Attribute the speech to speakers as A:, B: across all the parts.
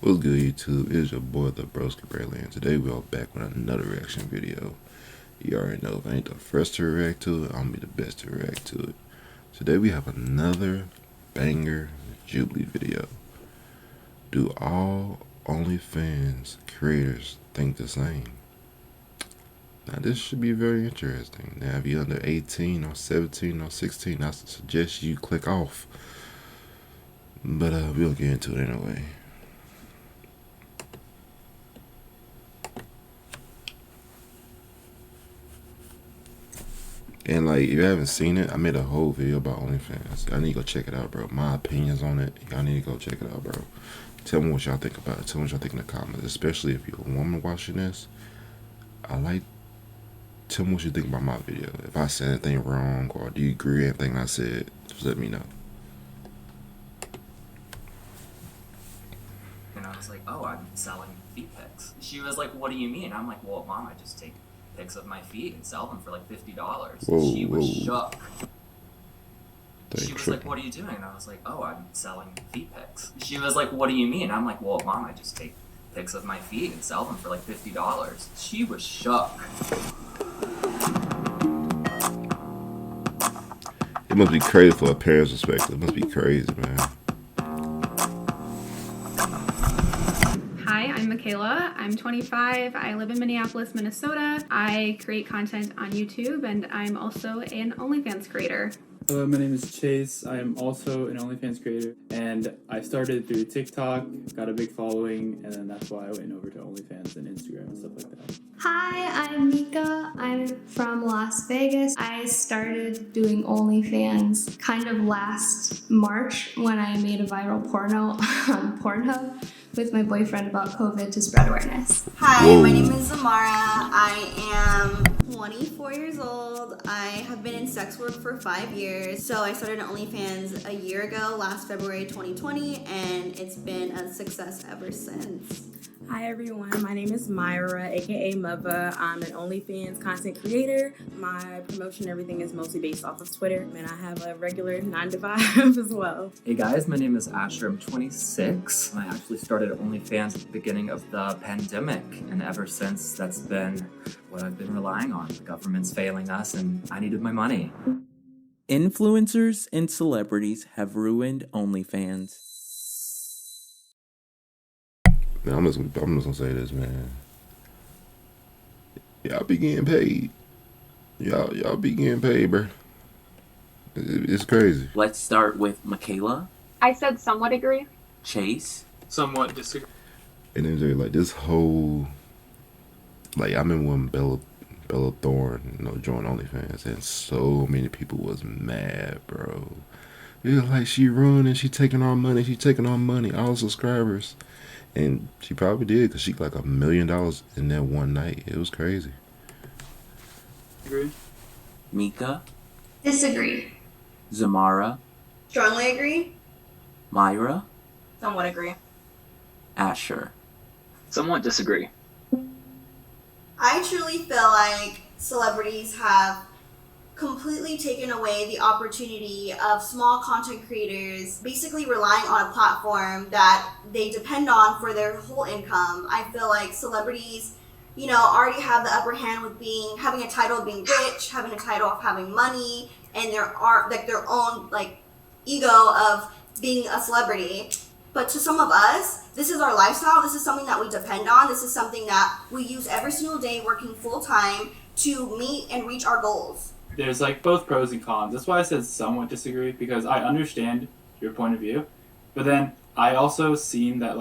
A: What's good, YouTube? It's your boy, the Broski Bradley, and today we are back with another reaction video. You already know if I ain't the first to react to it, I'm gonna be the best to react to it. Today we have another banger Jubilee video. Do all OnlyFans creators think the same? Now this should be very interesting. Now if you're under 18 or 17 or 16, I suggest you click off. But we'll get into it anyway. And like, if you haven't seen it, I made a whole video about OnlyFans. Y'all need to go check it out, bro. My opinions on it, y'all need to go check it out, bro. Tell me what y'all think about it. Tell me what y'all think in the comments, especially if you're a woman watching this. Tell me what you think about my video. If I said anything wrong, or do you agree with anything I said, just let me know.
B: And I was like, oh, I'm selling feet pics. She was like, what do you mean? I'm like, well, Mom, I just take pics of my feet and sell them for like $50.
A: Whoa,
B: she was shook. She was like,
A: tripping.
B: what are you doing? And I was like, oh, I'm selling feet pics. She was like, what do you mean? I'm like, well, Mom, I just take pics of my feet and sell them for like $50. She was shook.
A: It must be crazy for a parent's perspective. It must be crazy, man.
C: Hi, I'm Michaela. I'm 25. I live in Minneapolis, Minnesota. I create content on YouTube, and I'm also an OnlyFans creator.
D: Hello, my name is Chase. I am also an OnlyFans creator, and I started through TikTok, got a big following, and then that's why I went over to OnlyFans and Instagram and stuff like that.
E: Hi, I'm Mika. I'm from Las Vegas. I started doing OnlyFans kind of last March when I made a viral porno on Pornhub with my boyfriend about COVID to spread awareness.
F: Hi,
A: Whoa.
F: my name is Zamara. I am 24 years old. I have been in sex work for 5 years. So I started OnlyFans a year ago, last February 2020, and it's been a success ever since.
G: Hi everyone, my name is Myra, aka Mava. I'm an OnlyFans content creator. My promotion and everything is mostly based off of Twitter, and I have a regular 9-to-5 as well.
B: Hey guys, my name is Asher. I'm 26. I actually started OnlyFans at the beginning of the pandemic, and ever since that's been what I've been relying on. The government's failing us, and I needed my money.
H: Influencers and celebrities have ruined OnlyFans.
A: Man, I'm just gonna say this, man. Y'all be getting paid. Y'all be getting paid, bro. It's crazy.
H: Let's start with Michaela.
I: I said somewhat agree.
H: Chase.
D: Somewhat disagree.
A: And then there's like this whole, like, I remember when Bella Thorne, joined OnlyFans, and so many people was mad, bro. It was like, she ruined it, she taking our money, all subscribers. And she probably did, because she got like $1 million in that one night. It was crazy.
D: Agree?
H: Mika.
E: Disagree.
H: Zamara.
F: Strongly agree.
H: Myra.
G: Somewhat agree.
H: Asher.
J: Somewhat disagree.
F: I truly feel like celebrities have completely taken away the opportunity of small content creators basically relying on a platform that they depend on for their whole income. I feel like celebrities, already have the upper hand with having a title of being rich, having a title of having money, and their own ego of being a celebrity. But to some of us, this is our lifestyle. This is something that we depend on. This is something that we use every single day working full time to meet and reach our goals.
D: There's both pros and cons. That's why I said somewhat disagree, because I understand your point of view, but then I also seen that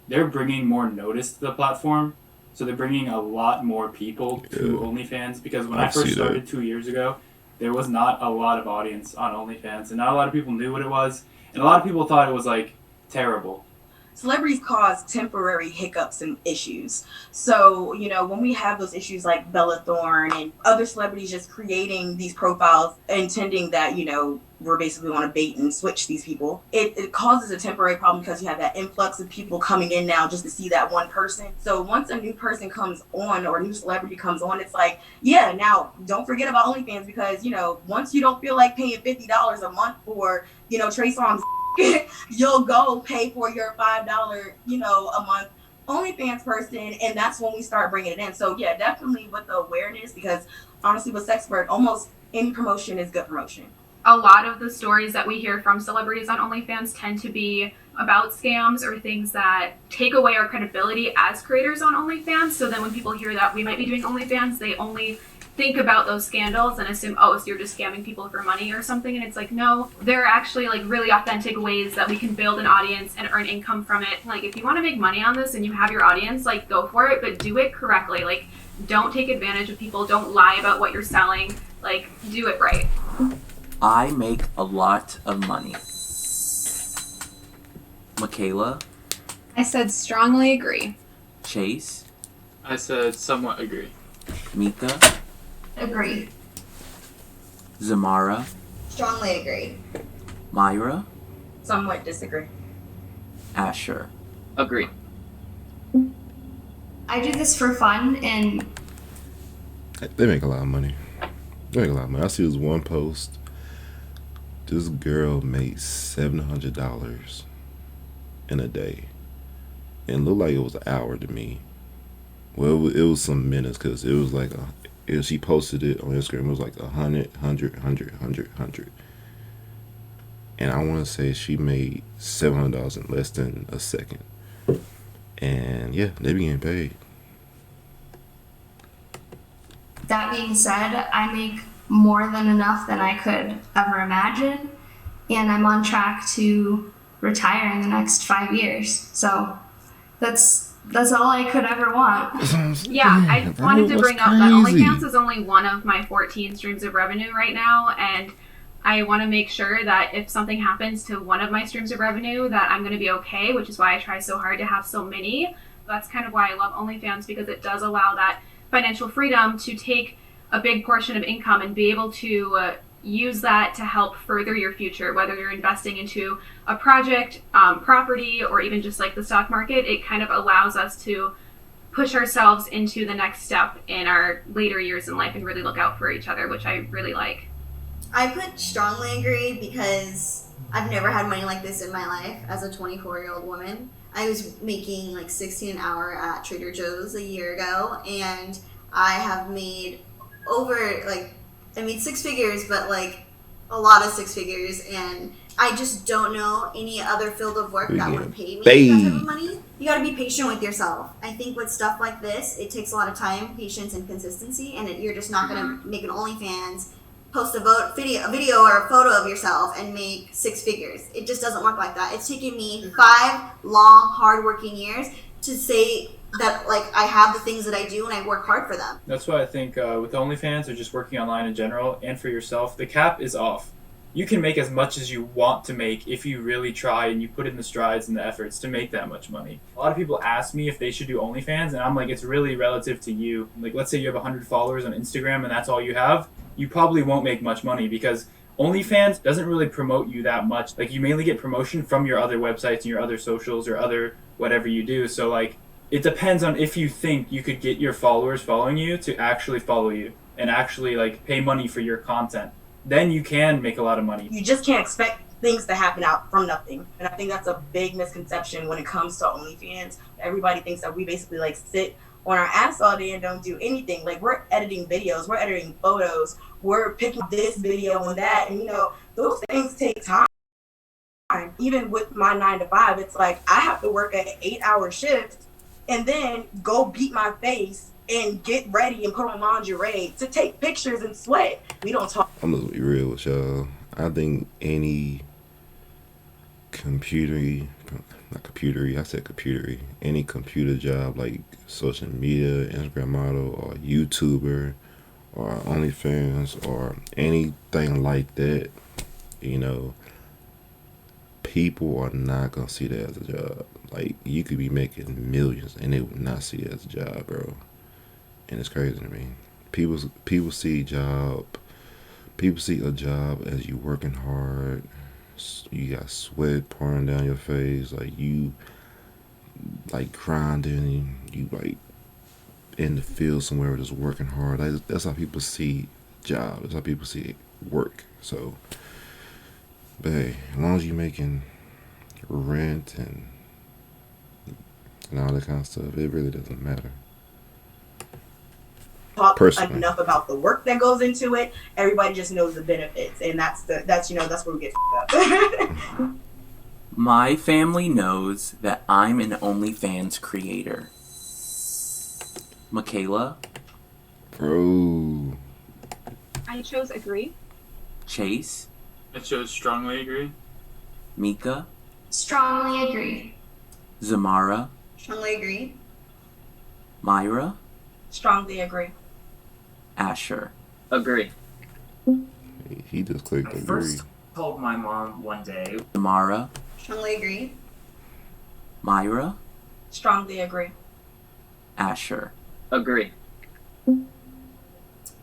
D: they're bringing more notice to the platform, so they're bringing a lot more people to OnlyFans, because when I first started 2 years ago, there was not a lot of audience on OnlyFans, and not a lot of people knew what it was, and a lot of people thought it was terrible.
G: Celebrities cause temporary hiccups and issues. So, when we have those issues like Bella Thorne and other celebrities just creating these profiles intending that, we're basically want to bait and switch these people, it causes a temporary problem because you have that influx of people coming in now just to see that one person. So once a new person comes on or a new celebrity comes on, it's now don't forget about OnlyFans, because, once you don't feel like paying $50 a month for, Trey Songz you'll go pay for your $5, a month OnlyFans person, and that's when we start bringing it in. So yeah, definitely with the awareness, because honestly, with sex work, almost any promotion is good promotion.
C: A lot of the stories that we hear from celebrities on OnlyFans tend to be about scams or things that take away our credibility as creators on OnlyFans. So then when people hear that we might be doing OnlyFans, they only think about those scandals and assume, oh, so you're just scamming people for money or something. And it's like, no, there are actually like really authentic ways that we can build an audience and earn income from it. Like if you want to make money on this and you have your audience, like go for it, but do it correctly. Like don't take advantage of people. Don't lie about what you're selling. Like do it right.
H: I make a lot of money. Michaela,
I: I said strongly agree.
H: Chase,
D: I said somewhat agree.
H: Mika,
E: Agree.
H: Zamara,
F: Strongly agree.
H: Myra,
G: Somewhat disagree.
H: Asher.
J: Agree.
E: I do this for fun, and
A: They make a lot of money. They make a lot of money. I see this one post. This girl made $700 in a day. And it looked like it was an hour to me. Well, it was some minutes, because it was like she posted it on Instagram. It was like 100. And I want to say she made $700 in less than a second. And yeah, they be getting paid.
E: that being said, I make more than enough than I could ever imagine, and I'm on track to retire in the next 5 years. So that's all I could ever want.
C: Yeah, I wanted to bring up that OnlyFans is only one of my 14 streams of revenue right now, and I want to make sure that if something happens to one of my streams of revenue, that I'm going to be okay, which is why I try so hard to have so many. That's kind of why I love OnlyFans, because it does allow that financial freedom to take a big portion of income and be able to use that to help further your future, whether you're investing into a project, property, or even just like the stock market. It kind of allows us to push ourselves into the next step in our later years in life and really look out for each other, which I really like.
F: I put strongly agree because I've never had money like this in my life as a 24-year-old woman. I was making like $16 an hour at Trader Joe's a year ago, and I have made I made six figures, but like a lot of six figures, and I just don't know any other field of work that would pay me that type of money. You gotta be patient with yourself. I think with stuff like this, it takes a lot of time, patience, and consistency, and you're just not gonna make an OnlyFans, post a video or a photo of yourself and make six figures. It just doesn't work like that. It's taken me 5 long, hard-working years to say that like I have the things that I do and I work hard for them.
D: That's why I think with OnlyFans or just working online in general and for yourself, the cap is off. You can make as much as you want to make if you really try and you put in the strides and the efforts to make that much money. A lot of people ask me if they should do OnlyFans, and I'm like, it's really relative to you. Like, let's say you have 100 followers on Instagram and that's all you have. You probably won't make much money because OnlyFans doesn't really promote you that much. Like, you mainly get promotion from your other websites and your other socials or other whatever you do. So, like, it depends on if you think you could get your followers following you to actually follow you and actually, like, pay money for your content. Then you can make a lot of money.
G: You just can't expect things to happen out from nothing. And I think that's a big misconception when it comes to OnlyFans. Everybody thinks that we basically, like, sit on our ass all day and don't do anything. Like, we're editing videos, we're editing photos, we're picking this video and that, and those things take time. Even with my 9 to 5, it's like I have to work an 8-hour shift and then go beat my face and get ready and put on lingerie to take pictures and sweat. We don't talk.
A: I'm gonna be real with y'all. I think any any computer job like social media, Instagram model, or YouTuber, or OnlyFans, or anything like that, people are not gonna see that as a job. Like, you could be making millions and they would not see it as a job, bro. And it's crazy to me. People see a job as you working hard. You got sweat pouring down your face, like you like grinding, you like in the field somewhere just working hard. That's how people see job. That's how people see work. So, but hey, as long as you making rent and all that kind of stuff. It really doesn't matter.
G: Talk
A: Personally.
G: enough about the work that goes into it. Everybody just knows the benefits, and that's where we get up.
H: My family knows that I'm an OnlyFans creator. Michaela,
A: Bro.
I: I chose agree.
H: Chase,
D: I chose strongly agree.
H: Mika,
E: Strongly agree.
H: Zamara,
F: Strongly agree.
H: Myra,
G: Strongly agree.
H: Asher.
J: Agree.
A: He just clicked
B: I
A: agree.
B: first told my mom one day,
H: Zamara,
F: Strongly agree.
H: Myra,
G: Strongly agree.
H: Asher.
J: Agree.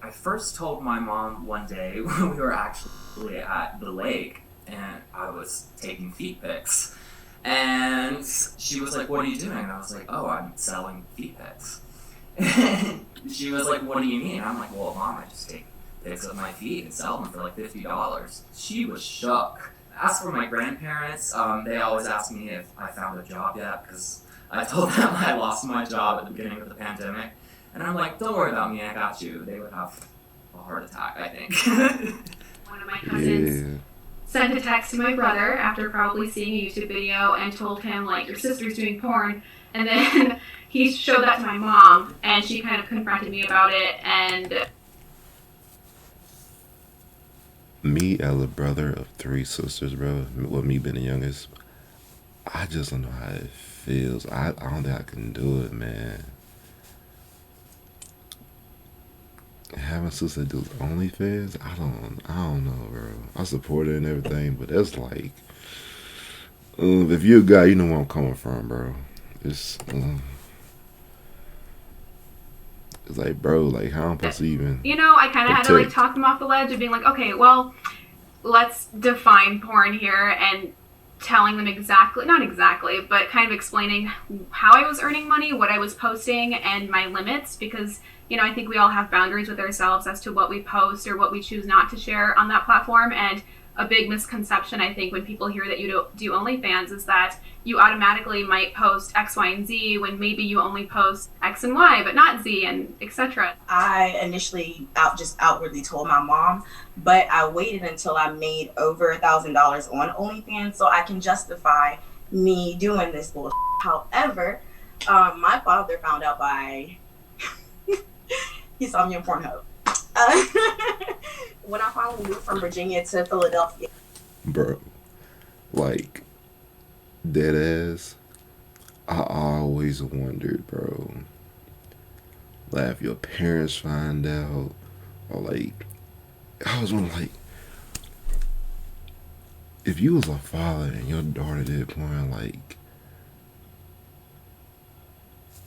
B: I first told my mom one day when we were actually at the lake and I was taking feet pics. And she was like, "What are you doing?" And I was like, "Oh, I'm selling feet pics." And she was like, "What do you mean?" I'm like, "Well, Mom, I just take pics of my feet and sell them for like $50. She was shook. As for my grandparents, they always ask me if I found a job yet because I told them I lost my job at the beginning of the pandemic. And I'm like, "Don't worry about me, I got you." They would have a heart attack, I think.
C: One of my cousins
A: Yeah.
C: sent a text to my brother after probably seeing a YouTube video and told him, like, your sister's doing porn. And then he showed that to my mom, and she kind of confronted me about it. And
A: Me as a brother of 3 sisters, bro, with me being the youngest, I just don't know how it feels. I don't think I can do it, man. Having a sister do OnlyFans, I don't know, bro. I support it and everything, but that's like, if you're a guy, you know where I'm coming from, bro. It's like, bro, like, how I'm supposed to even?
C: you know, I kind of had to like
A: Protect.
C: talk them off the ledge of being like, okay, well, let's define porn here, and telling them exactly, not exactly, but kind of explaining how I was earning money, what I was posting, and my limits, because, you know, I think we all have boundaries with ourselves as to what we post or what we choose not to share on that platform. And a big misconception, I think, when people hear that you do OnlyFans is that you automatically might post X, Y, and Z when maybe you only post X and Y, but not Z, and etc.
G: I initially outwardly told my mom, but I waited until I made over $1,000 on OnlyFans so I can justify me doing this bullshit. However, my father found out by he saw me on Pornhub. When I finally moved from Virginia to Philadelphia.
A: Bro, like, dead ass, I always wondered, bro, like, if your parents find out, or like, I was wondering, like, if you was a father and your daughter did porn, like,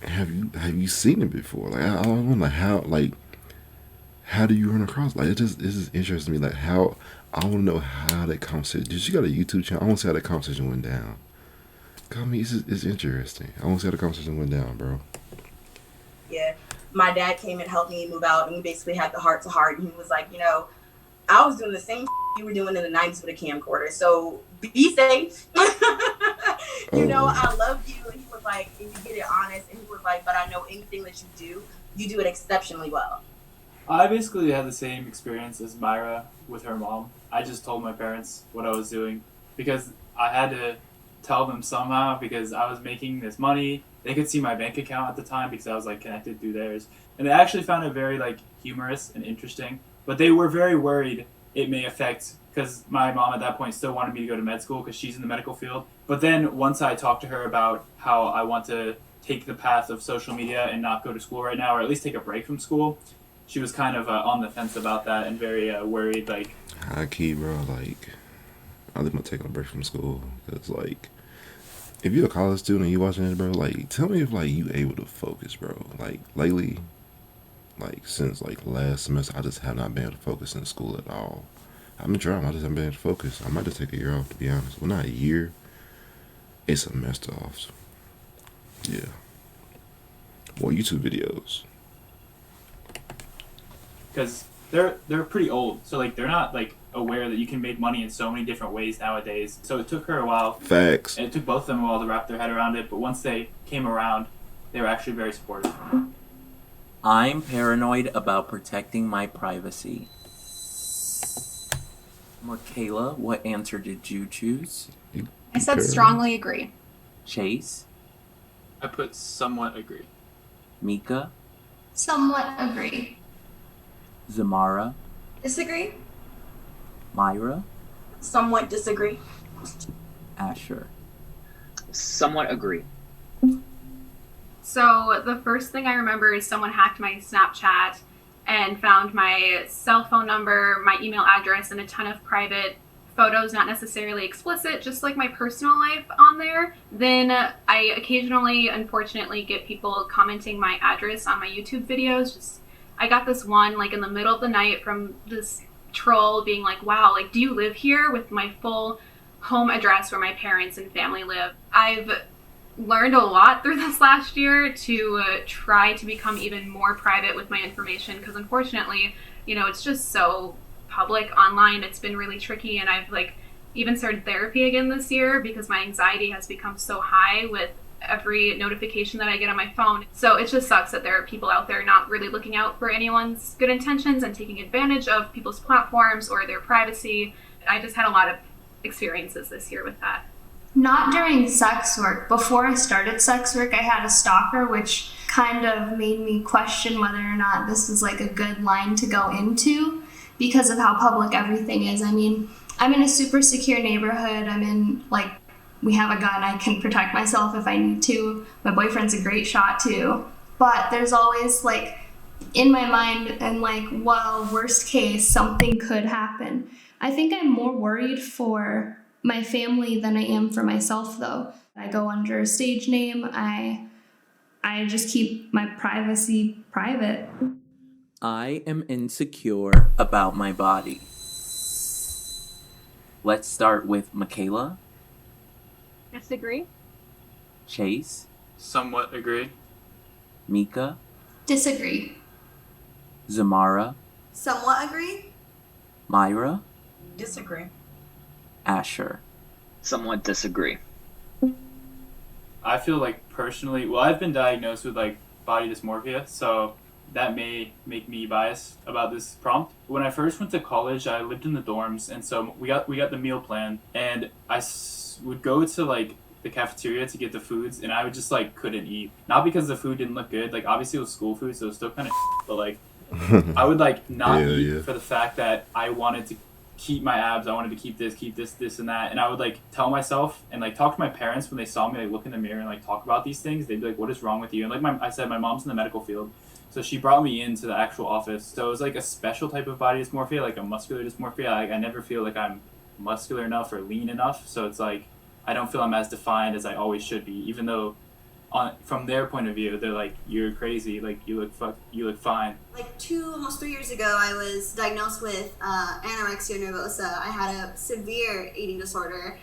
A: have you seen it before? Like, I don't know, like, how do you run across? Like, this is interesting to me. Like, how, I want to know how that conversation. Did you got a YouTube channel? I want to see how that conversation went down. I mean, it's interesting. I want to see how the conversation went down, bro.
G: Yeah, my dad came and helped me move out, and we basically had the heart to heart. And he was like, you know, I was doing the same you were doing in the 90s with a camcorder, so be safe. You know, I love you. And he was like, and you get it honest. And he was like, but I know anything that you do it exceptionally well.
D: I basically had the same experience as Myra with her mom. I just told my parents what I was doing because I had to tell them somehow because I was making this money. They could see my bank account at the time because I was like connected through theirs. And they actually found it very like humorous and interesting. But they were very worried it may affect, because my mom at that point still wanted me to go to med school because she's in the medical field. But then once I talked to her about how I want to take the path of social media and not go to school right now, or at least take a break from school, she was kind of on the fence about that and very worried. Like,
A: high key, bro. Like, I think I'm taking a break from school because, like, if you're a college student and you watching this, bro, like, tell me if like you able to focus, bro. Like lately, like since like last semester, I just have not been able to focus in school at all. I've been trying. I just haven't been able to focus. I might just take a year off, to be honest. Well, not a year. A semester off. Yeah. More YouTube videos.
D: because they're pretty old, so like they're not like aware that you can make money in so many different ways nowadays. So it took her a while.
A: Facts.
D: And it took both of them a while to wrap their head around it, but once they came around, they were actually very supportive.
H: I'm paranoid about protecting my privacy. Michaela, what answer did you choose?
I: I said strongly agree.
H: Chase?
D: I put somewhat agree.
H: Mika?
E: Somewhat agree.
H: Zamara?
C: Disagree?
H: Myra?
G: Somewhat disagree.
H: Asher?
J: Somewhat agree.
C: So the first thing I remember is someone hacked my Snapchat and found my cell phone number, my email address, and a ton of private photos, not necessarily explicit, just like my personal life on there. Then I occasionally, unfortunately, get people commenting my address on my YouTube videos. I got this one like in the middle of the night from this troll being like, wow, like, do you live here, with my full home address where my parents and family live. I've learned a lot through this last year to try to become even more private with my information, because unfortunately, you know, it's just so public online. It's been really tricky, and I've like even started therapy again this year because my anxiety has become so high with every notification that I get on my phone. So it just sucks that there are people out there not really looking out for anyone's good intentions and taking advantage of people's platforms or their privacy. I just had a lot of experiences this year with that.
E: Not during sex work. Before I started sex work, I had a stalker, which kind of made me question whether or not this is like a good line to go into because of how public everything is. I mean, I'm in a super secure neighborhood. I'm in, like, we have a gun. I can protect myself if I need to. My boyfriend's a great shot too. But there's always like in my mind and like, well, worst case, something could happen. I think I'm more worried for my family than I am for myself though. I go under a stage name. I just keep my privacy private.
H: I am insecure about my body. Let's start with Michaela.
I: Disagree.
H: Chase.
D: Somewhat agree.
H: Mika.
E: Disagree.
H: Zamara.
F: Somewhat agree.
H: Myra.
G: Disagree.
H: Asher.
J: Somewhat disagree.
D: I feel like personally, well, I've been diagnosed with like body dysmorphia, so that may make me biased about this prompt. When I first went to college, I lived in the dorms, and so we got the meal plan, and I would go to like the cafeteria to get the foods, and I would just like couldn't eat. Not because the food didn't look good, like obviously it was school food, so it was still kind of but like I would like not eat for the fact that I wanted to keep my abs, I wanted to keep this and that, and I would like tell myself and like talk to my parents when they saw me like look in the mirror and like talk about these things. They'd be like, what is wrong with you? And like I said, my mom's in the medical field, so she brought me into the actual office. So it was like a special type of body dysmorphia, like a muscular dysmorphia. I never feel like I'm muscular enough or lean enough, so it's like I don't feel I'm as defined as I always should be, even though from their point of view, they're like, you're crazy, like you look fine.
F: Like almost 3 years ago, I was diagnosed with anorexia nervosa. I had a severe eating disorder.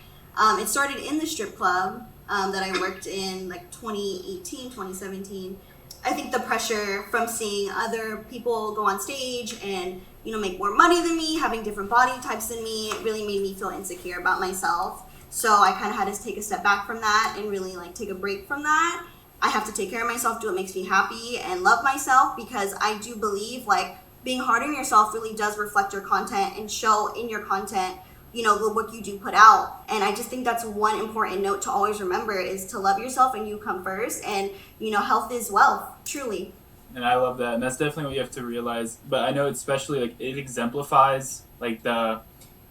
F: It started in the strip club that I worked in like 2018, 2017. I think the pressure from seeing other people go on stage and, you know, make more money than me, having different body types than me, it really made me feel insecure about myself. So I kind of had to take a step back from that and really like take a break from that. I have to take care of myself, do what makes me happy, and love myself, because I do believe like being hard on yourself really does reflect your content and show in your content, you know, what you do put out. And I just think that's one important note to always remember, is to love yourself and you come first. And, you know, health is wealth, truly.
D: And I love that. And that's definitely what you have to realize. But I know especially like it exemplifies like the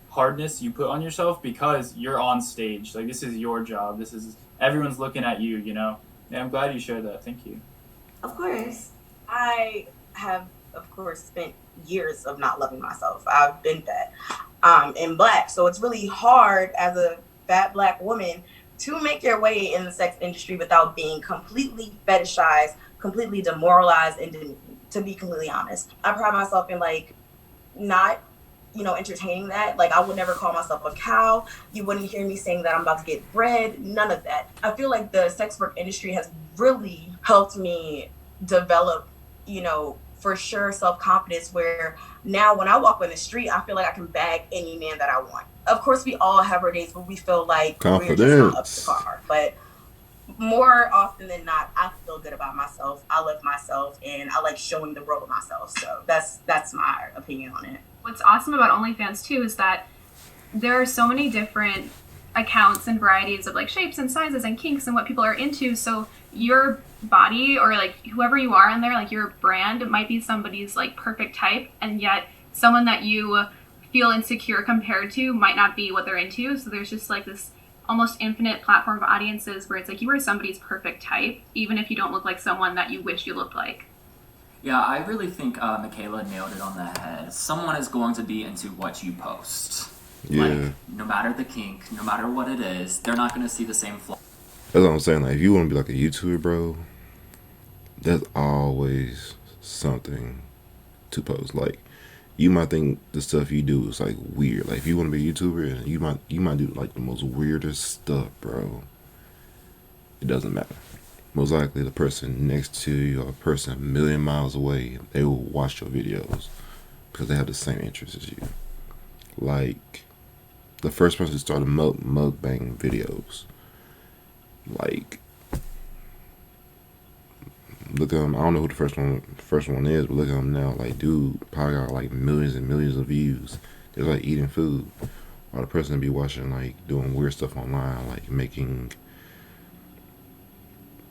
D: hardness you put on yourself because you're on stage. Like this is your job. This is everyone's looking at you, you know. Yeah, I'm glad you shared that. Thank you.
F: Of course.
G: I have, of course, spent years of not loving myself. I've been fat and black. So it's really hard as a fat black woman to make your way in the sex industry without being completely fetishized, completely demoralized, and to be completely honest. I pride myself in like not, you know, entertaining that. Like I would never call myself a cow. You wouldn't hear me saying that I'm about to get bread. None of that. I feel like the sex work industry has really helped me develop, you know, for sure self-confidence where now when I walk on the street, I feel like I can bag any man that I want. Of course, we all have our days where we feel like we're just not up to par, but more often than not, I feel good about myself. I love myself, and I like showing the world myself. So that's my opinion on it.
C: What's awesome about OnlyFans too is that there are so many different accounts and varieties of like shapes and sizes and kinks and what people are into. So your body or like whoever you are in there, like your brand might be somebody's like perfect type, and yet someone that you feel insecure compared to might not be what they're into. So there's just like this almost infinite platform of audiences where it's like you are somebody's perfect type, even if you don't look like someone that you wish you looked like.
B: Yeah, I really think Michaela nailed it on the head. Someone is going to be into what you post.
A: Yeah.
B: Like, no matter the kink, no matter what it is, they're not going to see the same flaw.
A: That's what I'm saying. Like, if you want to be like a YouTuber, bro, there's always something to post. Like, you might think the stuff you do is like weird. Like, if you want to be a YouTuber, you might do like the most weirdest stuff, bro. It doesn't matter. Most likely, the person next to you or a person a million miles away, they will watch your videos because they have the same interests as you. Like, the first person to start mukbang videos. Like, look at him. I don't know who the first one is, but look at him now. Like, dude probably got like millions and millions of views. They're like eating food, while the person be watching like doing weird stuff online, like making,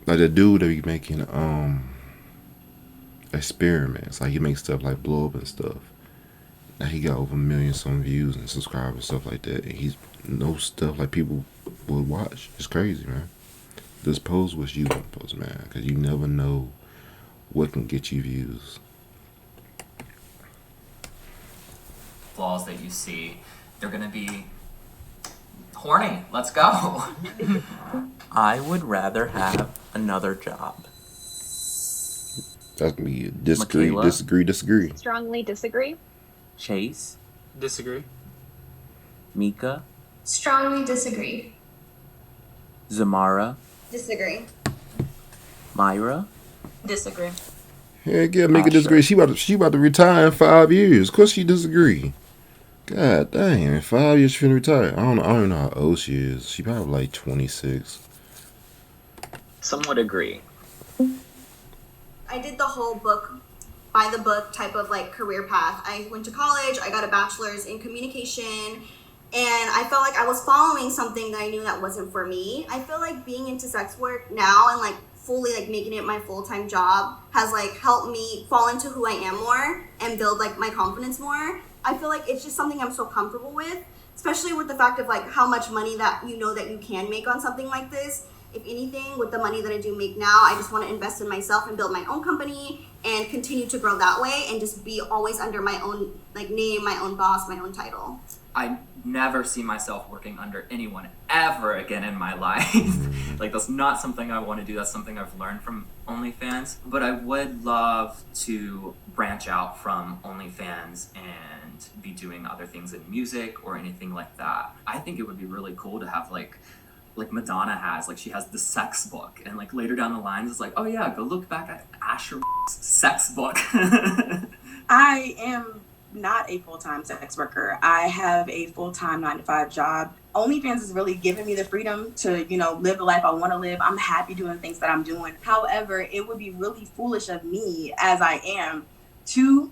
A: like the dude that be making experiments. Like, he makes stuff like blow up and stuff. Now he got over 1 million some views and subscribers and stuff like that. And he's no stuff like people would watch. It's crazy, man. Just post what you want to post, man, because you never know what can get you views.
B: Flaws that you see, they're going to be horny. Let's go.
H: I would rather have another job.
A: That's me. Disagree,
H: Michaela?
A: disagree.
I: Strongly disagree.
H: Chase?
D: Disagree.
H: Mika?
E: Strongly disagree.
H: Zamara?
F: Disagree.
H: Myra?
G: Disagree.
A: Heck yeah, make a disagree. She about to retire in 5 years. Of course she disagree. God dang, in 5 years she finna retire. I don't even know how old she is. She probably like 26.
J: Somewhat agree.
F: I did the whole book, by the book type of like career path. I went to college, I got a bachelor's in communication, and I felt like I was following something that I knew that wasn't for me. I feel like being into sex work now and like fully like making it my full-time job has like helped me fall into who I am more and build like my confidence more. I feel like it's just something I'm so comfortable with, especially with the fact of like how much money that you know that you can make on something like this. If anything, with the money that I do make now, I just want to invest in myself and build my own company and continue to grow that way and just be always under my own like name, my own boss, my own title.
B: I never see myself working under anyone ever again in my life. Like, that's not something I want to do. That's something I've learned from OnlyFans. But I would love to branch out from OnlyFans and be doing other things in music or anything like that. I think it would be really cool to have like Madonna has, like, she has the sex book, and like later down the lines it's like, oh yeah, go look back at Asher's sex book.
G: I am not a full-time sex worker. I have a full-time 9-to-5 job. OnlyFans has really given me the freedom to, live the life I want to live. I'm happy doing things that I'm doing. However, it would be really foolish of me, as I am, to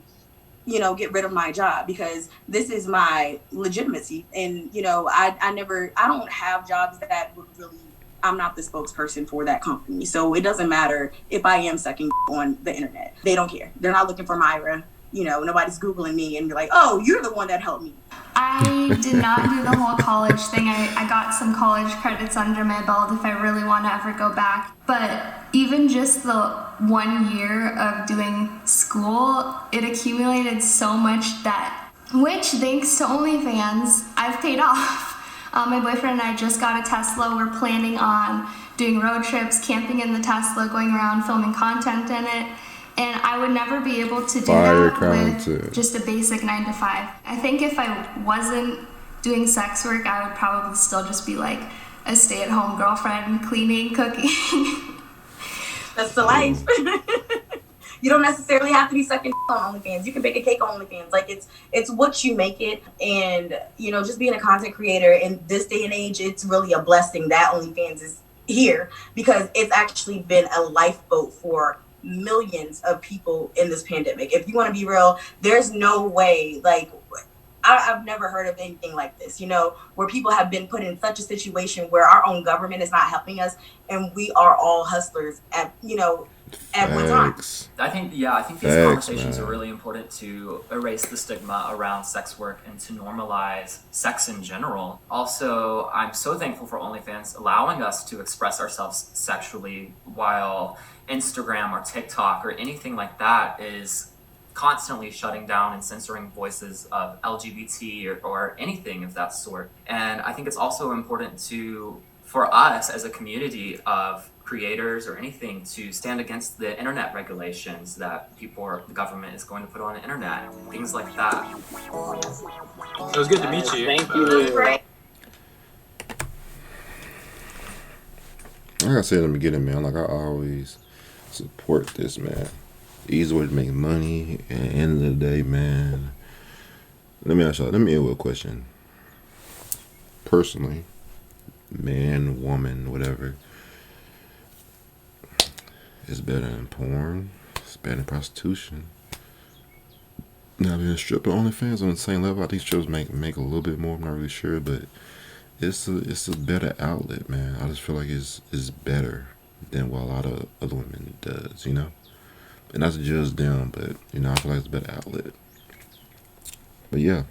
G: get rid of my job, because this is my legitimacy. And, I don't have jobs that would really, I'm not the spokesperson for that company. So it doesn't matter if I am sucking on the internet. They don't care. They're not looking for Myra. Nobody's Googling me and you're like, oh, you're the one that helped me.
E: I did not do the whole college thing. I got some college credits under my belt if I really want to ever go back. But even just the 1 year of doing school, it accumulated so much debt, which, thanks to OnlyFans, I've paid off. My boyfriend and I just got a Tesla. We're planning on doing road trips, camping in the Tesla, going around filming content in it. And I would never be able to do that with just a basic 9-to-5. I think if I wasn't doing sex work, I would probably still just be like a stay-at-home girlfriend, cleaning, cooking.
G: That's the life. You don't necessarily have to be sucking on OnlyFans. You can bake a cake on OnlyFans. Like it's what you make it. And you know, just being a content creator in this day and age, it's really a blessing that OnlyFans is here, because it's actually been a lifeboat for millions of people in this pandemic. If you want to be real, there's no way, like, I've never heard of anything like this, you know, where people have been put in such a situation where our own government is not helping us, and we are all hustlers at, you know, at one time.
B: I think these conversations are really important to erase the stigma around sex work and to normalize sex in general. Also, I'm so thankful for OnlyFans allowing us to express ourselves sexually, while Instagram or TikTok or anything like that is constantly shutting down and censoring voices of LGBT or anything of that sort. And I think it's also important for us as a community of creators or anything to stand against the internet regulations that people or the government is going to put on the internet, things like that.
D: It was good to meet you.
J: Thank you.
A: Like I said in the beginning, man, like I always support this, man. Easy way to make money. At the end of the day, man. Let me ask y'all. Let me end with a question. Personally, man, woman, whatever, is better than porn. It's better than prostitution. Now, being a stripper, OnlyFans on the same level. I think strippers make a little bit more. I'm not really sure, but it's a better outlet, man. I just feel like it's better than what a lot of other women does, you know. And not to judge them, but you know, I feel like it's a better outlet. But yeah,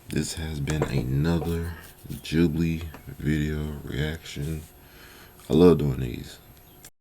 A: this has been another Jubilee video reaction. I love doing these.